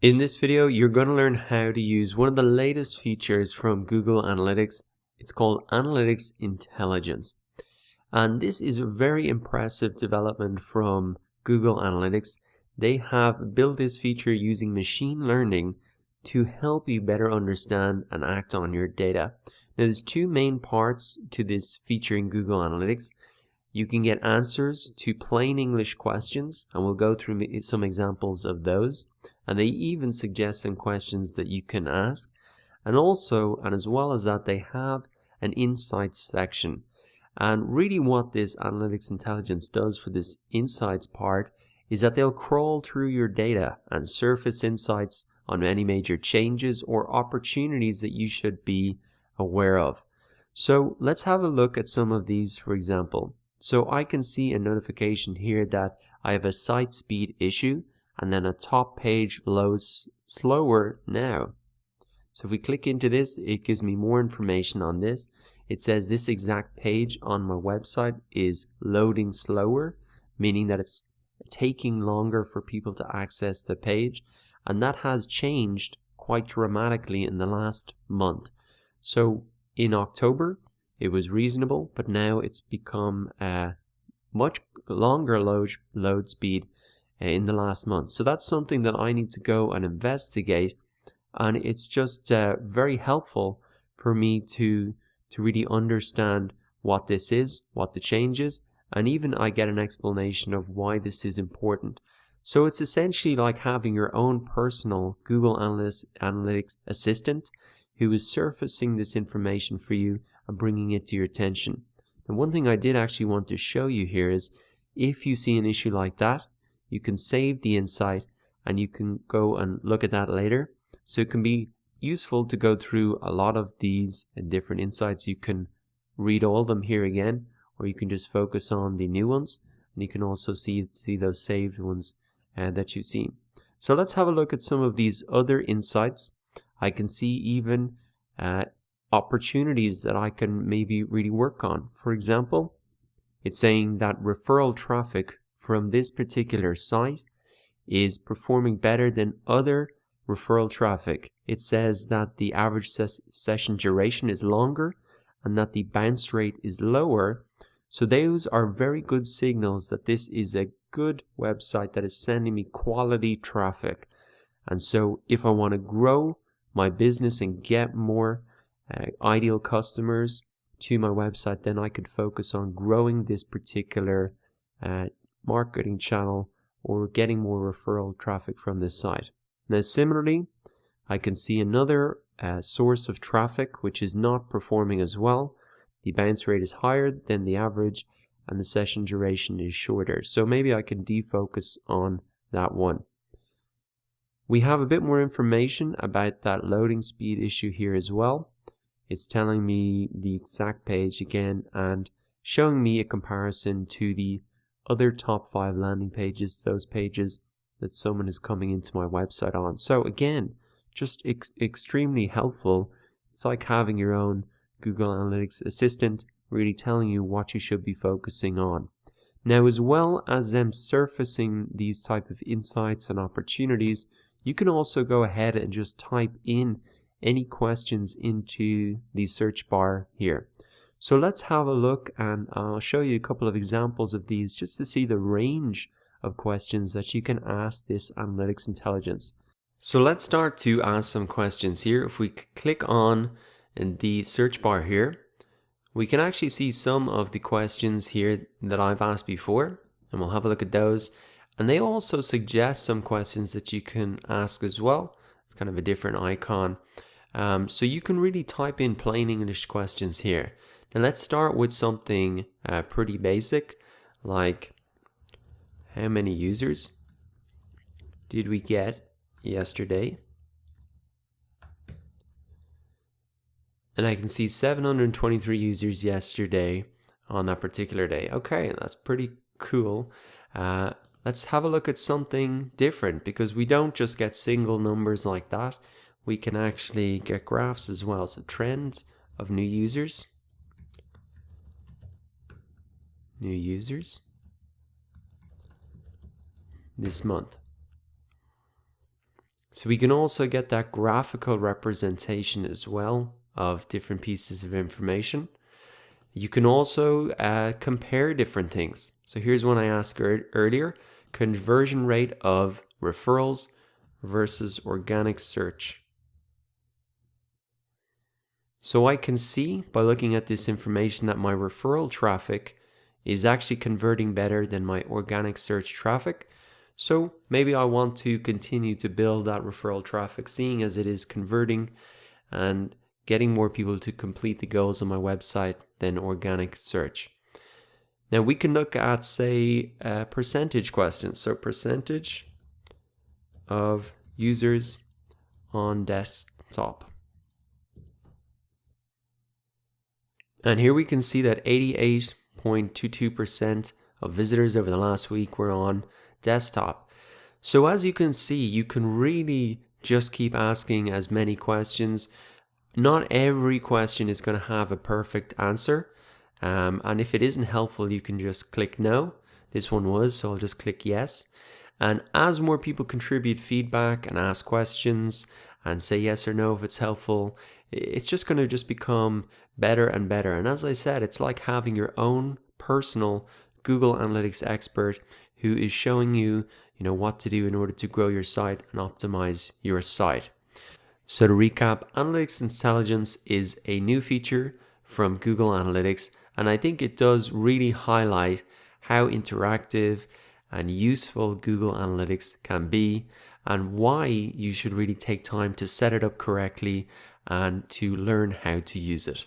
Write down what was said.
In this video, you're going to learn how to use one of the latest features from Google Analytics. It's called Analytics Intelligence. And this is a very impressive development from Google Analytics. They have built this feature using machine learning to help you better understand and act on your data. Now, there's two main parts to this feature in Google Analytics. You can get answers to plain English questions, and we'll go through some examples of those. And they even suggest some questions that you can ask. And also, and as well as that, they have an insights section. And really what this Analytics Intelligence does for this insights part is that they'll crawl through your data and surface insights on any major changes or opportunities that you should be aware of. So let's have a look at some of these, for example. So I can see a notification here that I have a site speed issue, and then a top page loads slower now. So if we click into this, it gives me more information on this. It says this exact page on my website is loading slower, meaning that it's taking longer for people to access the page, and that has changed quite dramatically in the last month. So in October it was reasonable, but now it's become a much longer load speed in the last month. So that's something that I need to go and investigate, and it's just very helpful for me to really understand what this is, what the change is, and even I get an explanation of why this is important. So it's essentially like having your own personal Google Analytics assistant who is surfacing this information for you and bringing it to your attention. And one thing I did actually want to show you here is if you see an issue like that, you can save the insight and you can go and look at that later. So it can be useful to go through a lot of these different insights. You can read all of them here again, or you can just focus on the new ones, and you can also see those saved ones that you've seen. So let's have a look at some of these other insights. I can see even opportunities that I can maybe really work on. For example, it's saying that referral traffic from this particular site is performing better than other referral traffic. It says that the average session duration is longer and that the bounce rate is lower. So those are very good signals that this is a good website that is sending me quality traffic. And so if I want to grow my business and get more ideal customers to my website, then I could focus on growing this particular marketing channel or getting more referral traffic from this site. Now similarly, I can see another source of traffic which is not performing as well. The bounce rate is higher than the average and the session duration is shorter. So maybe I can defocus on that one. We have a bit more information about that loading speed issue here as well. It's telling me the exact page again and showing me a comparison to the other top 5 landing pages, those pages that someone is coming into my website on. So again, just extremely helpful. It's like having your own Google Analytics assistant really telling you what you should be focusing on. Now, as well as them surfacing these type of insights and opportunities, you can also go ahead and just type in any questions into the search bar here. So let's have a look, and I'll show you a couple of examples of these just to see the range of questions that you can ask this Analytics Intelligence. So let's start to ask some questions here. If we click on the search bar here, we can actually see some of the questions here that I've asked before, and we'll have a look at those. And they also suggest some questions that you can ask as well. It's kind of a different icon. So you can really type in plain English questions here. Now let's start with something pretty basic, like how many users did we get yesterday? And I can see 723 users yesterday on that particular day. Okay, that's pretty cool. Let's have a look at something different, because we don't just get single numbers like that. We can actually get graphs as well. So trends of new users. New users this month. So we can also get that graphical representation as well of different pieces of information. You can also compare different things. So here's one I asked earlier, conversion rate of referrals versus organic search. So I can see by looking at this information that my referral traffic is actually converting better than my organic search traffic. So maybe I want to continue to build that referral traffic, seeing as it is converting and getting more people to complete the goals on my website than organic search. Now we can look at, say, percentage questions. So percentage of users on desktop. And here we can see that 88.22% of visitors over the last week were on desktop. So as you can see, you can really just keep asking as many questions. Not every question is going to have a perfect answer. And if it isn't helpful, you can just click no. This one was, so I'll just click yes. And as more people contribute feedback and ask questions and say yes or no if it's helpful, it's just going to just become better and better. And as I said, it's like having your own personal Google Analytics expert who is showing you, what to do in order to grow your site and optimize your site. So to recap, Analytics Intelligence is a new feature from Google Analytics, and I think it does really highlight how interactive and useful Google Analytics can be and why you should really take time to set it up correctly and to learn how to use it.